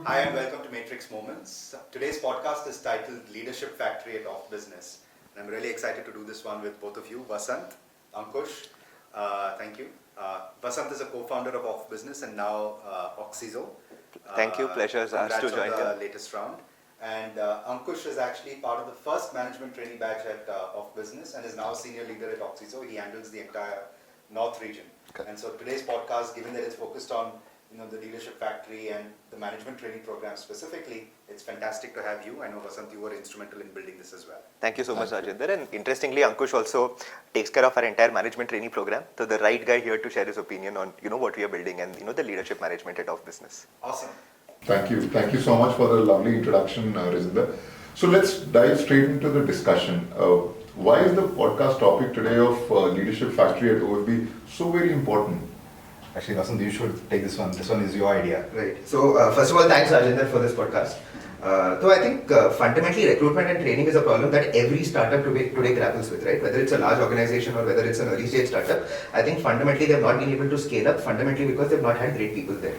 Hi and welcome to Matrix Moments. Today's podcast is titled Leadership Factory at OfBusiness. And I'm really excited to do this one with both of you, Vasant, Ankush. Thank you. Vasant is a co-founder of OfBusiness and now Oxizo. Thank you. Pleasure is ours to join you. here. Latest round. And Ankush is actually part of the first management trainee batch at OfBusiness and is now senior leader at Oxizo. He handles the entire North region. Okay. And so today's podcast, given that it's focused on the Leadership Factory and the Management Trainee Program specifically, it's fantastic to have you. I know, Vasant, you were instrumental in building this as well. Thank you so much, Rajinder. And interestingly, Ankush also takes care of our entire Management Trainee Program. So the right guy here to share his opinion on, what we are building and, the leadership management at OfBusiness. Awesome. Thank you. Thank you so much for the lovely introduction, Rajinder. So let's dive straight into the discussion. Why is the podcast topic today of Leadership Factory at OFB so very important? Actually, Vasant, you should take this one. This one is your idea. Right. So, first of all, thanks, Rajinder, for this podcast. So, I think fundamentally recruitment and training is a problem that every startup today grapples with, right? Whether it's a large organization or whether it's an early stage startup, I think fundamentally they've not been able to scale up, fundamentally because they've not had great people there.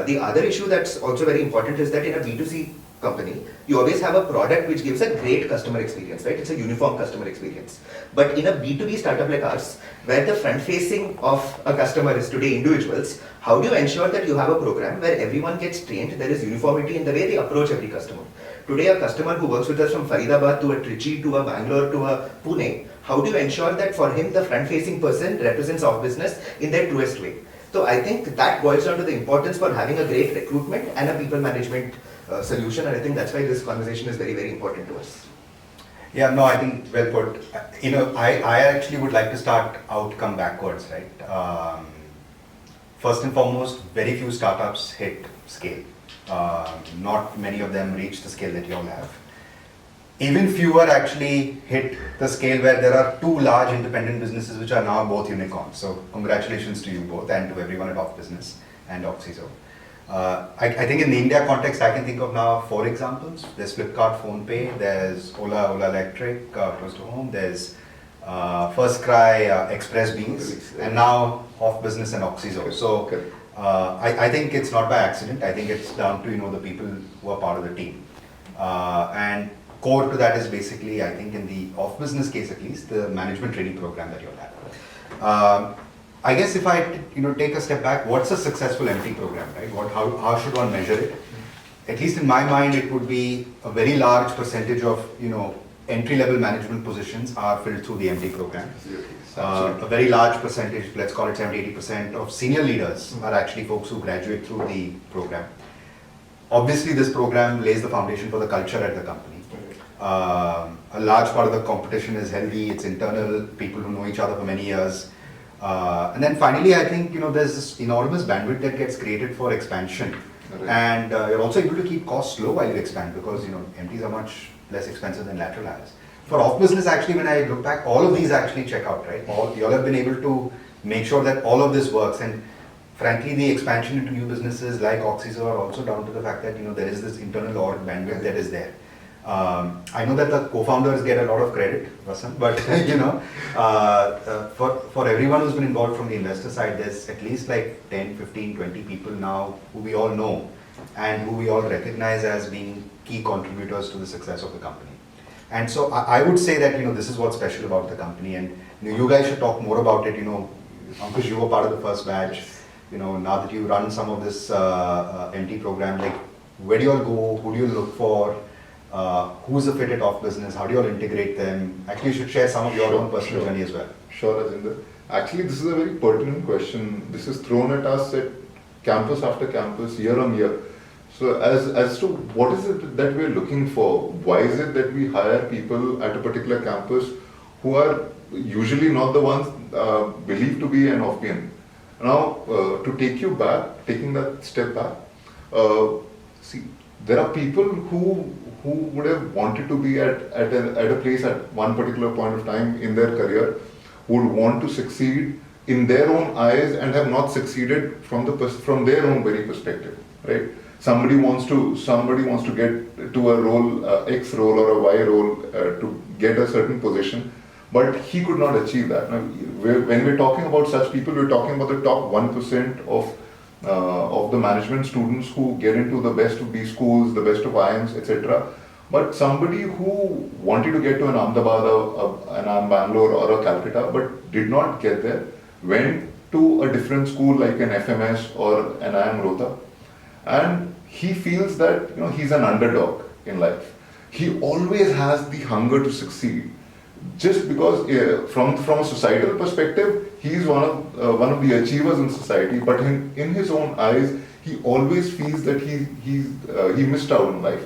The other issue that's also very important is that in a B2C company, you always have a product which gives a great customer experience, right? It's a uniform customer experience. But in a B2B startup like ours, where the front facing of a customer is today individuals, how do you ensure that you have a program where everyone gets trained, there is uniformity in the way they approach every customer? Today, a customer who works with us from Faridabad to a Trichy to a Bangalore to a Pune, how do you ensure that for him the front facing person represents OfBusiness in their truest way? So I think that boils down to the importance for having a great recruitment and a people management solution, and I think that's why this conversation is very, very important to us. Yeah, no, I think well put. I actually would like to start outcome backwards, right? First and foremost, very few startups hit scale. Not many of them reach the scale that you all have. Even fewer actually hit the scale where there are two large independent businesses which are now both unicorns. So congratulations to you both and to everyone at OfBusiness and Oxizo. I think in the India context, I can think of now 4 examples. There's Flipkart, PhonePe, there's Ola Electric, close to home, there's FirstCry, Express Beans, and now OfBusiness and Oxizo. So I think it's not by accident. I think it's down to the people who are part of the team. And core to that is basically, I think in the OfBusiness case at least, the management training program that you'll have. I guess if I take a step back, what's a successful MT program, right? How should one measure it? At least in my mind, it would be a very large percentage of entry-level management positions are filled through the MT program. A very large percentage, let's call it 70-80% of senior leaders are actually folks who graduate through the program. Obviously, this program lays the foundation for the culture at the company. A large part of the competition is healthy, it's internal, people who know each other for many years. And then finally, I think there's this enormous bandwidth that gets created for expansion, and you're also able to keep costs low while you expand because MTs are much less expensive than lateral hires. For OfBusiness, actually, when I look back, all of these actually check out, right? You all have been able to make sure that all of this works, and frankly, the expansion into new businesses like Oxizo are also down to the fact that there is this internal org bandwidth that is there. I know that the co-founders get a lot of credit, Vasant, but for everyone who's been involved from the investor side, there's at least like 10, 15, 20 people now who we all know and who we all recognize as being key contributors to the success of the company. And so I would say that this is what's special about the company, and you guys should talk more about it. Ankush, you were part of the first batch. Now that you run some of this MT program, like where do you all go? Who do you look for? Who's a fit at OfBusiness? How do you all integrate them? Actually, you should share some of your own personal journey as well. Sure, Rajinder. Actually, this is a very pertinent question. This is thrown at us at campus after campus, year on year. So as to what is it that we're looking for? Why is it that we hire people at a particular campus who are usually not the ones believed to be an OfBN? Now, to take you back, taking that step back, see, there are people who would have wanted to be at a place at one particular point of time in their career, who would want to succeed in their own eyes and have not succeeded from their own very perspective, right? Somebody wants to get to a role, X role or a Y role to get a certain position, but he could not achieve that. Now, when we're talking about such people, we're talking about the top 1% of of the management students who get into the best of these schools, the best of IIMs, etc. But somebody who wanted to get to an Ahmedabad, an Bangalore or a Calcutta, but did not get there, went to a different school like an FMS or an IIM Rota, and he feels that he's an underdog in life. He always has the hunger to succeed, just because from a societal perspective, he is one of the achievers in society. But in his own eyes, he always feels that he missed out in life,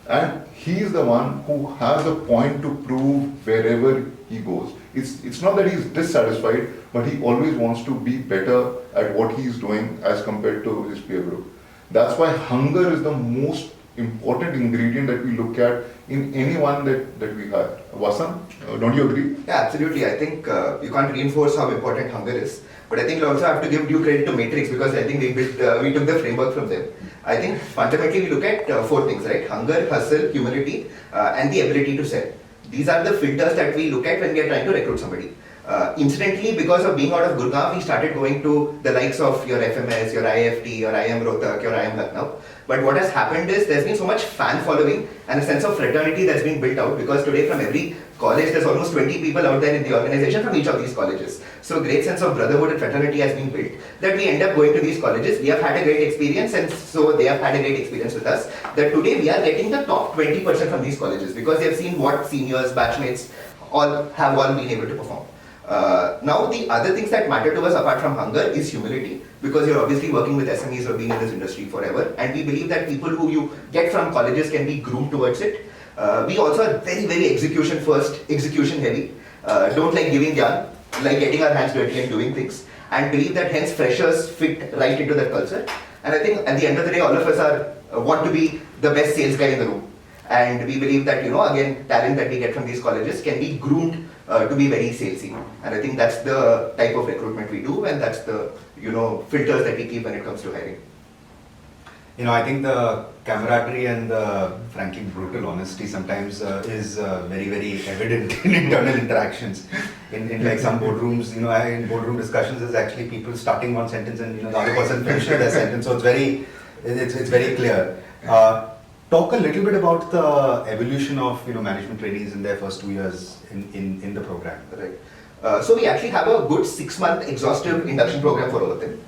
and he is the one who has a point to prove wherever he goes. It's not that he's dissatisfied, but he always wants to be better at what he's doing as compared to his peer group. That's why hunger is the most important ingredient that we look at in anyone that we hire. Vasant, don't you agree? Yeah, absolutely. I think you can't reinforce how important hunger is. But I think you also have to give due credit to Matrix, because I think we took the framework from them. I think fundamentally we look at 4 things, right? Hunger, hustle, humility, and the ability to sell. These are the filters that we look at when we are trying to recruit somebody. Incidentally, because of being out of Gurgaon, we started going to the likes of your FMS, your IFT, your IIM Rohtak, your IIM Lucknow. But what has happened is there's been so much fan following and a sense of fraternity that's been built out, because today from every college there's almost 20 people out there in the organization from each of these colleges. So a great sense of brotherhood and fraternity has been built that we end up going to these colleges. We have had a great experience, and so they have had a great experience with us, that today we are getting the top 20% from these colleges, because they have seen what seniors, batchmates have all been able to perform. Now the other things that matter to us apart from hunger is humility, because you're obviously working with SMEs or being in this industry forever, and we believe that people who you get from colleges can be groomed towards it. We also are very, very execution first, execution heavy, don't like giving yarn, like getting our hands dirty and doing things, and believe that hence freshers fit right into that culture. And I think at the end of the day, all of us want to be the best sales guy in the room, and we believe that again, talent that we get from these colleges can be groomed to be very salesy. And I think that's the type of recruitment we do, and that's the filters that we keep when it comes to hiring. I think the camaraderie and the frankly brutal honesty sometimes is very, very evident in internal interactions. In like some boardrooms, in boardroom discussions, there's actually people starting one sentence and the other person finishing their sentence. So it's very clear. Talk a little bit about the evolution of management trainees in their first 2 years in the program. Right. So we actually have a good 6-month exhaustive induction program for all of them.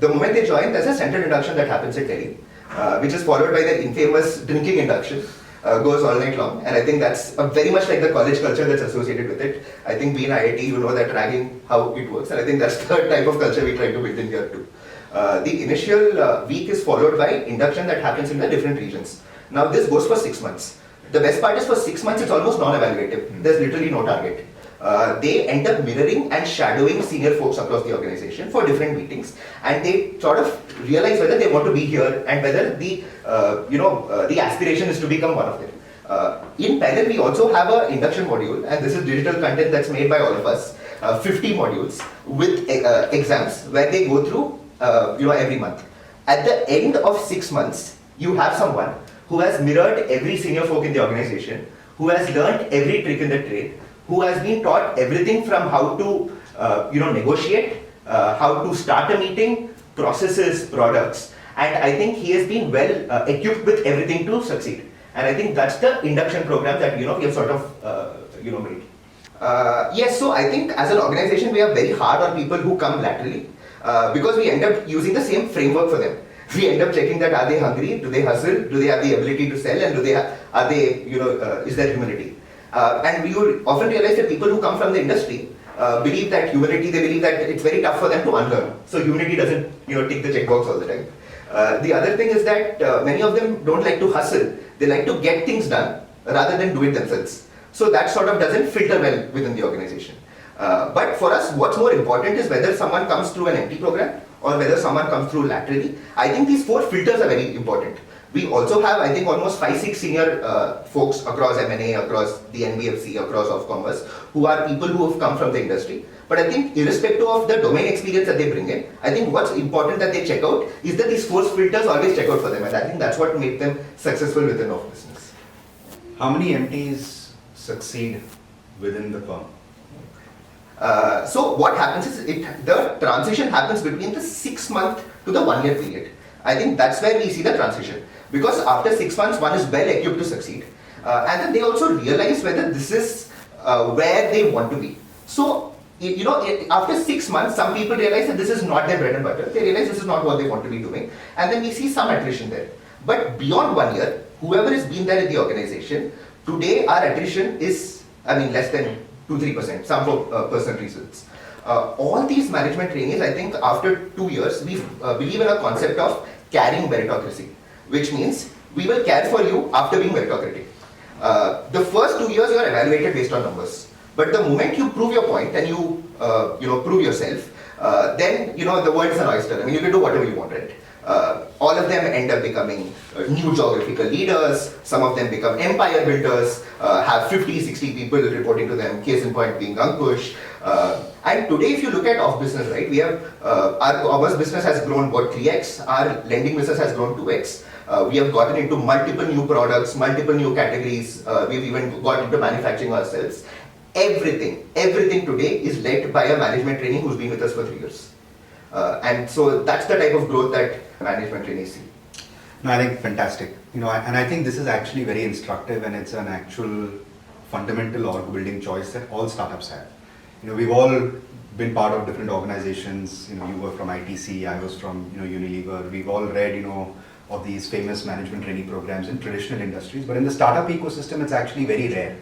The moment they join, there's a centered induction that happens at Delhi, which is followed by the infamous drinking induction. Goes all night long, and I think that's very much like the college culture that's associated with it. I think being IIT, you know that ragging, how it works, and I think that's the type of culture we try to build in here too. The initial week is followed by induction that happens in the different regions. Now this goes for 6 months. The best part is for 6 months it's almost non-evaluative. There's literally no target. They end up mirroring and shadowing senior folks across the organization for different meetings, and they sort of realize whether they want to be here and whether the aspiration is to become one of them. In parallel, we also have an induction module, and this is digital content that's made by all of us. 50 modules with exams where they go through every month. At the end of 6 months, you have someone who has mirrored every senior folk in the organization, who has learned every trick in the trade, who has been taught everything from how to negotiate, how to start a meeting, processes, products, and I think he has been well equipped with everything to succeed. And I think that's the induction program that we have sort of made. Yes, so I think as an organization we are very hard on people who come laterally because we end up using the same framework for them. We end up checking that are they hungry, do they hustle, do they have the ability to sell, and is there humility? And we would often realize that people who come from the industry believe that humility, they believe that it's very tough for them to unlearn. So humility doesn't tick the checkbox all the time. The other thing is that many of them don't like to hustle. They like to get things done rather than do it themselves. So that sort of doesn't filter well within the organization. But for us, what's more important is whether someone comes through an MT program or whether someone comes through laterally. I think these 4 filters are very important. We also have, I think, almost 5-6 senior folks across M&A, across the NBFC, across OfCommerce, who are people who have come from the industry. But I think irrespective of the domain experience that they bring in, I think what's important that they check out is that these 4 filters always check out for them, and I think that's what makes them successful within OfBusiness. How many MTs succeed within the firm? So what happens is the transition happens between the 6-month to the 1-year period. I think that's where we see the transition, because after 6 months one is well equipped to succeed, and then they also realize whether this is where they want to be. So after 6 months, some people realize that this is not their bread and butter. They realize this is not what they want to be doing, and then we see some attrition there. But beyond 1 year, whoever has been there in the organization, today our attrition is, less than 2-3%, some for personal reasons. All these management trainees, I think after 2 years, we believe in a concept of carrying meritocracy, which means we will care for you after being meritocratic. The first 2 years you are evaluated based on numbers. But the moment you prove your point and you prove yourself, then the world is an oyster. You can do whatever you want, right? All of them end up becoming new geographical leaders. Some of them become empire builders, have 50-60 people reporting to them. Case in point being Ankush. And today, if you look at OfBusiness, right, we have our business has grown about 3x. Our lending business has grown 2x. We have gotten into multiple new products, multiple new categories. We've even got into manufacturing ourselves. Everything today is led by a management trainee who's been with us for 3 years. And so that's the type of growth that management trainees see. No, I think fantastic. And I think this is actually very instructive, and it's an actual fundamental org building choice that all startups have. We've all been part of different organizations. You were from ITC, I was from Unilever. We've all read of these famous management trainee programs in traditional industries, but in the startup ecosystem, it's actually very rare,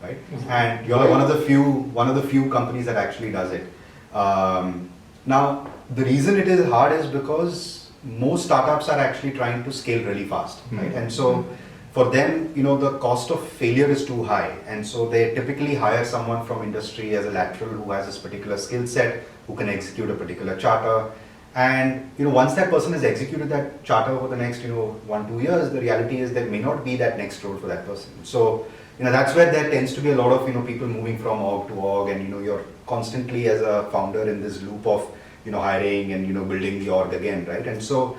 right? And you're one of the few companies that actually does it. Now, the reason it is hard is because most startups are actually trying to scale really fast, right? And so for them, the cost of failure is too high, and so they typically hire someone from industry as a lateral who has this particular skill set, who can execute a particular charter. And once that person has executed that charter over the next 1-2 years, the reality is there may not be that next role for that person. So that's where there tends to be a lot of people moving from org to org, and you're constantly as a founder in this loop of hiring and building the org again, right? And so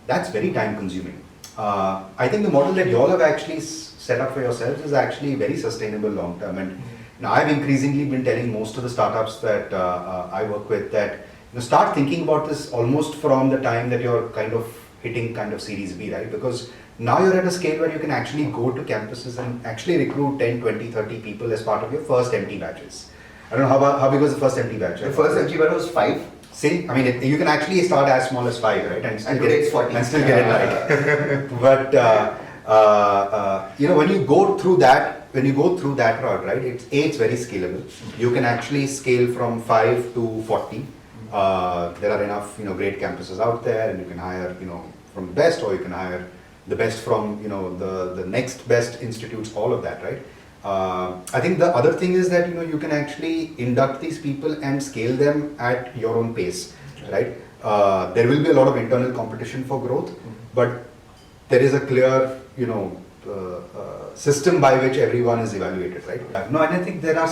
that's very time consuming. I think the model that you all have actually set up for yourselves is actually very sustainable long term. And I've increasingly been telling most of the startups that I work with that start thinking about this almost from the time that you're kind of hitting Series B, right? Because now you're at a scale where you can actually go to campuses and actually recruit 10, 20, 30 people as part of your first MT batches. I don't know how big was the first MT batch? The first MT batch was 5. See, you can actually start as small as 5, right? And today it's 40. And still get it right. But when you go through that route, right? It's very scalable. You can actually scale from 5 to 40. There are enough great campuses out there, and you can hire from the best, or you can hire the best from the next best institutes, all of that, right? I think the other thing is that you can actually induct these people and scale them at your own pace, right? There will be a lot of internal competition for growth, but there is a clear system by which everyone is evaluated, right? No, and I think there are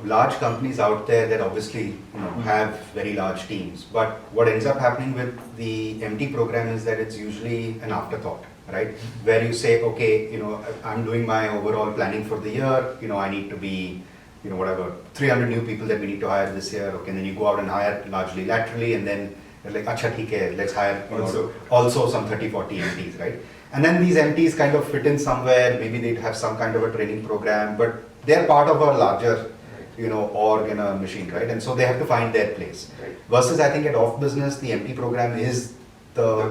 large companies out there that obviously have very large teams, but what ends up happening with the MT program is that it's usually an afterthought, right? Where you say, okay, I'm doing my overall planning for the year, I need to be, 300 new people that we need to hire this year, okay, and then you go out and hire largely laterally, and then they're like, acha, theek hai, let's hire also some 30-40 MTs, right? And then these MTs kind of fit in somewhere, maybe they have some kind of a training program, but they're part of a larger, org and a machine, right? And so they have to find their place. Right. Versus I think at OfBusiness, the MT program is the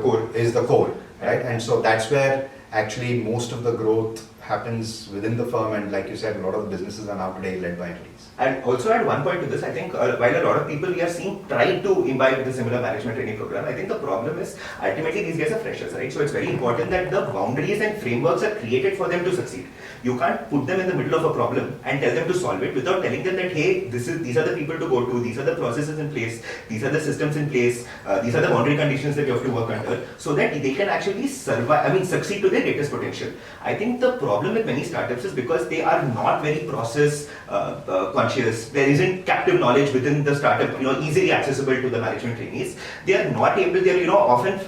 core, right? And so that's where actually most of the growth happens within the firm, and like you said, a lot of the businesses are now today led by MTs. And also add one point to this, I think while a lot of people we are seeing try to imbibe the similar management training program, I think the problem is ultimately these guys are freshers, right? So it's very important that the boundaries and frameworks are created for them to succeed. You can't put them in the middle of a problem and tell them to solve it without telling them that, hey, these are the people to go to, these are the processes in place, these are the systems in place, these are the boundary conditions that you have to work under, so that they can actually succeed to their greatest potential. I think the problem problem with many startups is because they are not very process conscious. There isn't captive knowledge within the startup, easily accessible to the management trainees. They are not able. They are, often,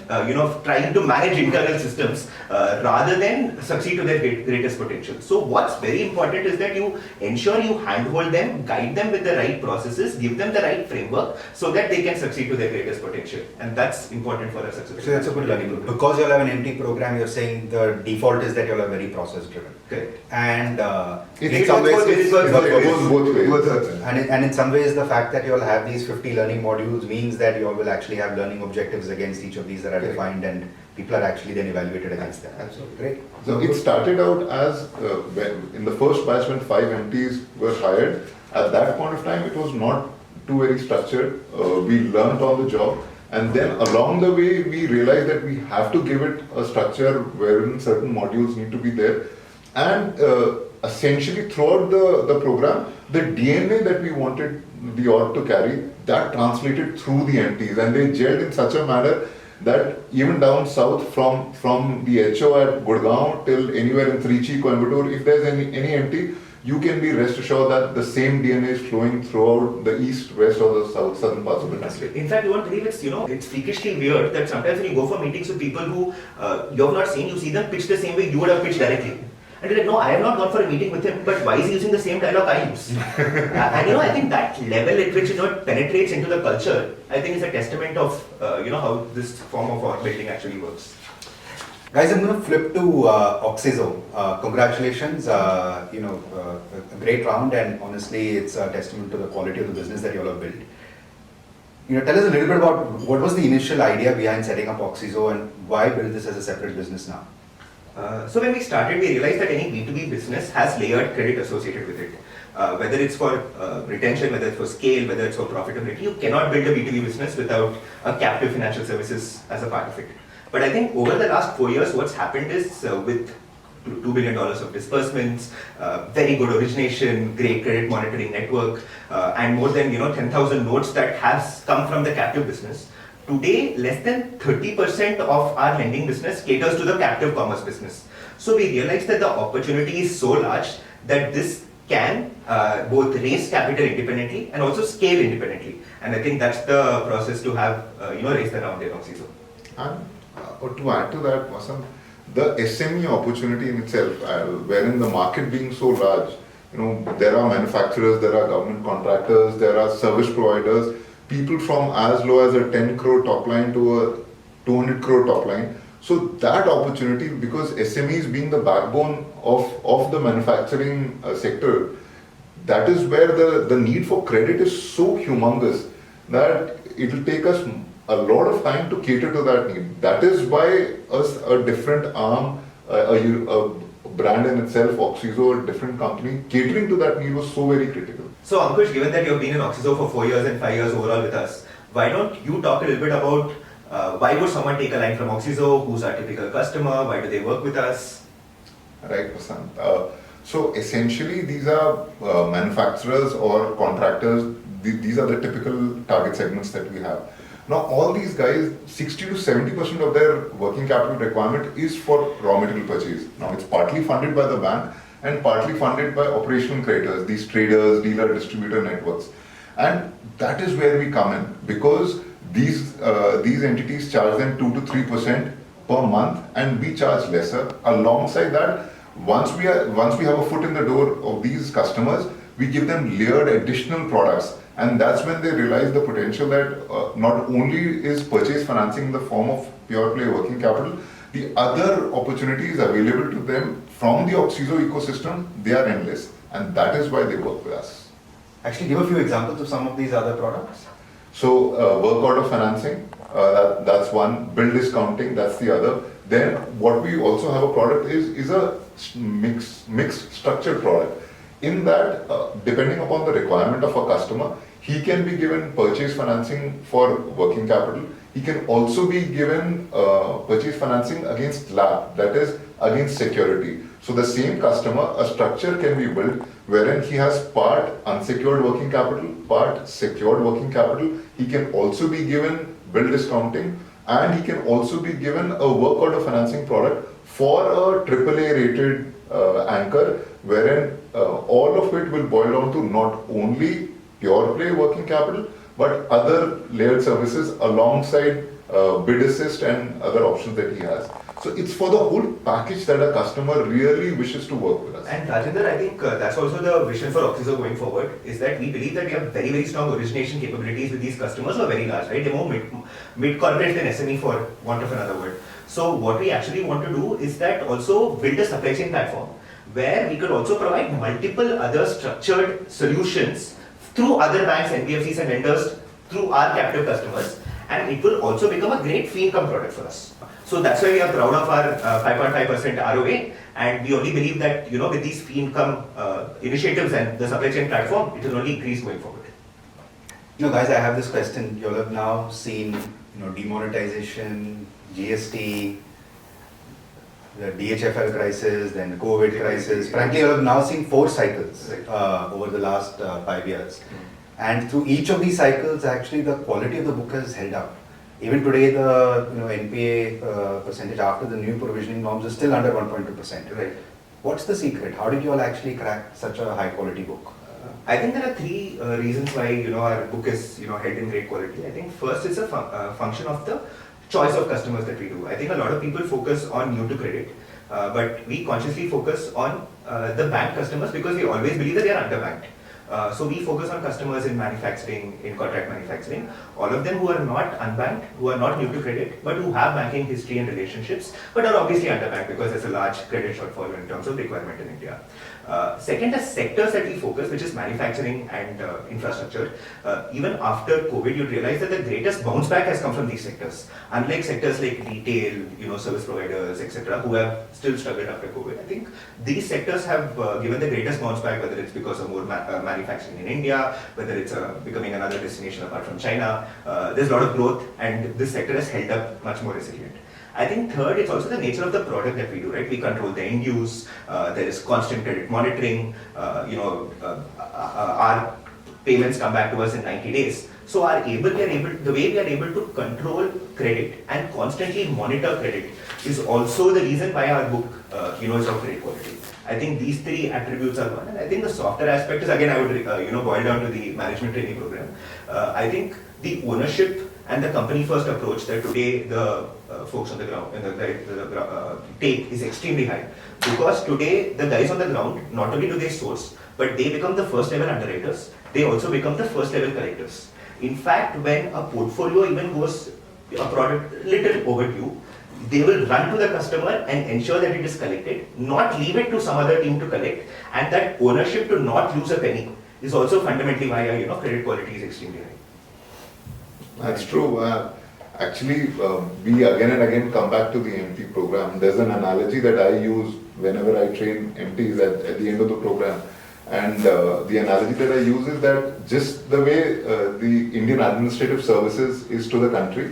trying to manage internal systems rather than succeed to their greatest potential. So what's very important is that you ensure you handhold them, guide them with the right processes, give them the right framework so that they can succeed to their greatest potential. And that's important for a successful. So that's a good learning. Because you'll have an MT program, you're saying the default is that you'll have very process driven. Correct. And It in some ways, goes both ways. and in some ways, the fact that you'll have these 50 learning modules means that you all will actually have learning objectives against each of these that are defined, and people are actually then evaluated against them. Absolutely. Great. So it started out as when in the first batch when 5 MTs were hired. At that point of time, it was not too very structured. We learned on the job, and then along the way, we realized that we have to give it a structure wherein certain modules need to be there, and essentially throughout the program, the DNA that we wanted the org to carry, that translated through the MTs, and they gelled in such a manner that even down south from the HO at Gurgaon till anywhere in Trichy, Coimbatore, if there's any MT, you can be rest assured that the same DNA is flowing throughout the east, west, or the south, southern parts of the country. In fact, you won't believe it's freakishly weird that sometimes when you go for meetings with people who you have not seen, you see them pitch the same way you would have pitched directly. And you're like, no, I have not gone for a meeting with him, but why is he using the same dialogue I use? And I think that level at which it penetrates into the culture, I think is a testament of how this form of org building actually works. Guys, I'm going to flip to Oxizo. Congratulations, a great round, and honestly, it's a testament to the quality of the business that you all have built. Tell us a little bit about what was the initial idea behind setting up Oxizo and why build this as a separate business now? So when we started, we realized that any B2B business has layered credit associated with it. Whether it's for retention, whether it's for scale, whether it's for profitability, you cannot build a B2B business without a captive financial services as a part of it. But I think over the last 4 years, what's happened is with $2 billion of disbursements, very good origination, great credit monitoring network, and more than 10,000 notes that has come from the captive business. Today, less than 30% of our lending business caters to the captive commerce business. So we realized that the opportunity is so large that this can both raise capital independently and also scale independently. And I think that's the process to have raised the round in Oxizo. And to add to that, Vasant, the SME opportunity in itself, wherein the market being so large, there are manufacturers, there are government contractors, there are service providers, people from as low as a 10 crore top line to a 200 crore top line. So that opportunity, because SMEs being the backbone of the manufacturing sector, that is where the need for credit is so humongous that it will take us a lot of time to cater to that need. That is why a different arm, a brand in itself, Oxizo, a different company, catering to that need was so very critical. So Ankush, given that you've been in Oxizo for 4 years and 5 years overall with us, why don't you talk a little bit about why would someone take a line from Oxizo? Who's our typical customer? Why do they work with us? Right, Vasant. So essentially, these are manufacturers or contractors. These are the typical target segments that we have. Now, all these guys, 60 to 70% of their working capital requirement is for raw material purchase. Now, it's partly funded by the bank and partly funded by operational creditors, these traders, dealer, distributor networks. And that is where we come in, because these entities charge them 2 to 3% per month, and we charge lesser. Alongside that, once we have a foot in the door of these customers, we give them layered additional products. And that's when they realize the potential that not only is purchase financing in the form of pure play working capital, the other opportunities available to them from the Oxizo ecosystem, they are endless. And that is why they work with us. Actually, give a few examples of some of these other products. So, work order financing, that's one. Bill discounting, that's the other. Then, what we also have a product is a mixed structured product. In that, depending upon the requirement of a customer, he can be given purchase financing for working capital. He can also be given purchase financing against LAP, that is against security. So the same customer, a structure can be built wherein he has part unsecured working capital, part secured working capital. He can also be given bill discounting, and he can also be given a work order financing product for a AAA rated anchor, wherein all of it will boil down to not only pure play working capital, but other layered services alongside bid assist and other options that he has. So it's for the whole package that a customer really wishes to work with us. And Rajinder, I think that's also the vision for OfBusiness going forward, is that we believe that we have very, very strong origination capabilities with these customers who are very large, right? They're more mid-corporate than SME, for want of another word. So what we actually want to do is that also build a supply chain platform where we could also provide multiple other structured solutions through other banks, NBFCs and lenders, through our captive customers, and it will also become a great fee income product for us. So that's why we are proud of our 5.5% ROA, and we only believe that with these fee income initiatives and the supply chain platform, it will only increase going forward. Guys, I have this question. You all have now seen demonetization, GST, the DHFL crisis, then the COVID crisis. Frankly, you all have now seen 4 cycles over the last 5 years. And through each of these cycles, actually the quality of the book has held up. Even today, the NPA percentage after the new provisioning norms is still under 1.2%. Right. What's the secret? How did you all actually crack such a high quality book? I think there are 3 reasons why our book is held in great quality. I think first it's a function of the choice of customers that we do. I think a lot of people focus on new to credit, but we consciously focus on the bank customers because we always believe that they are underbanked. So we focus on customers in manufacturing, in contract manufacturing, all of them who are not unbanked, who are not new to credit, but who have banking history and relationships, but are obviously underbanked because there's a large credit shortfall in terms of requirement in India. Second, the sectors that we focus, which is manufacturing and infrastructure. Even after COVID, you realize that the greatest bounce back has come from these sectors. Unlike sectors like retail, service providers, etc., who have still struggled after COVID, I think these sectors have given the greatest bounce back, whether it's because of more manufacturing in India, whether it's becoming another destination apart from China. There's a lot of growth, and this sector has held up much more resilient. I think third, it's also the nature of the product that we do, right? We control the end use, there is constant credit monitoring, our payments come back to us in 90 days. So the way we are able to control credit and constantly monitor credit is also the reason why our book is of great quality. I think these 3 attributes are one, and I think the softer aspect is, again, I would boil down to the management trainee program. I think the ownership and the company first approach that today the folks on the ground take is extremely high, because today the guys on the ground, not only do they source, but they become the first level underwriters, they also become the first level collectors. In fact, when a portfolio even goes a product little overdue, they will run to the customer and ensure that it is collected, not leave it to some other team to collect, and that ownership to not lose a penny is also fundamentally why credit quality is extremely high. That's true. Actually, we again and again come back to the MT program. There's an analogy that I use whenever I train MTs at the end of the program. And the analogy that I use is that just the way the Indian administrative services is to the country,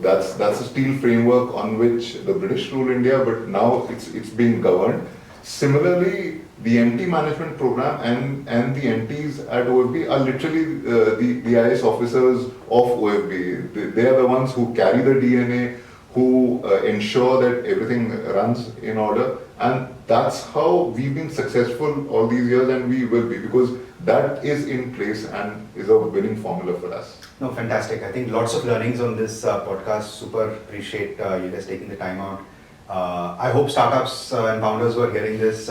that's a steel framework on which the British rule India, but now it's being governed. Similarly, the MT management program and the MTs at OFB are literally the IS officers of OFB. They are the ones who carry the DNA, who ensure that everything runs in order, and that's how we've been successful all these years, and we will be, because that is in place and is a winning formula for us. No, fantastic. I think lots of learnings on this podcast. Super appreciate you guys taking the time out. I hope startups and founders who are hearing this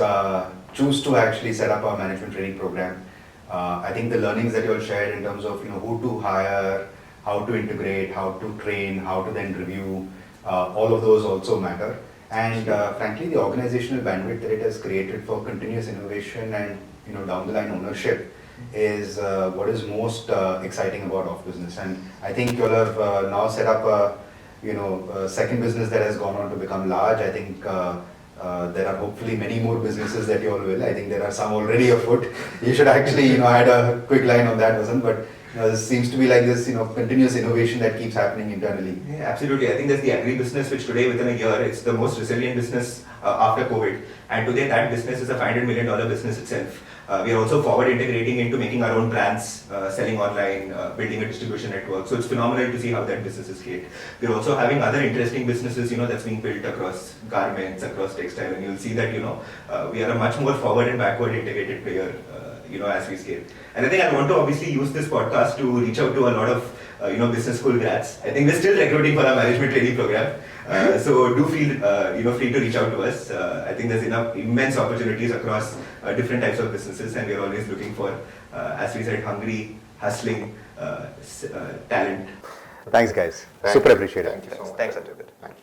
choose to actually set up a management training program. I think the learnings that you all shared in terms of who to hire, how to integrate, how to train, how to then review, all of those also matter. And frankly, the organizational bandwidth that it has created for continuous innovation and down the line ownership is what is most exciting about OfBusiness. And I think you all have now set up a second business that has gone on to become large. I think there are hopefully many more businesses that you all will. I think there are some already afoot. You should actually add a quick line on that, Vasant, but this seems to be like this continuous innovation that keeps happening internally. Yeah, absolutely. I think there's the agri-business, which today within a year, it's the most resilient business after COVID. And today that business is a $500 million business itself. We are also forward integrating into making our own brands, selling online, building a distribution network. So it's phenomenal to see how that business is scaled. We're also having other interesting businesses, that's being built across garments, across textile, and you'll see that, we are a much more forward and backward integrated player, as we scale. And I think I want to obviously use this podcast to reach out to a lot of, business school grads. I think we're still recruiting for our management trainee program. So do feel, free to reach out to us. I think there's immense opportunities across different types of businesses, and we're always looking for, as we said, hungry, hustling talent. Thanks, guys. Thank Super you. appreciate it. Thank you so much. Thanks, Rajinder. Thank you.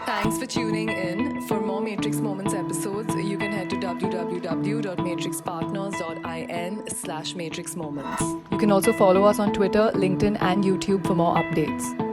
Thanks for tuning in. For more Matrix Moments episodes, you can head to www.matrixpartners.in/matrixmoments. You can also follow us on Twitter, LinkedIn, and YouTube for more updates.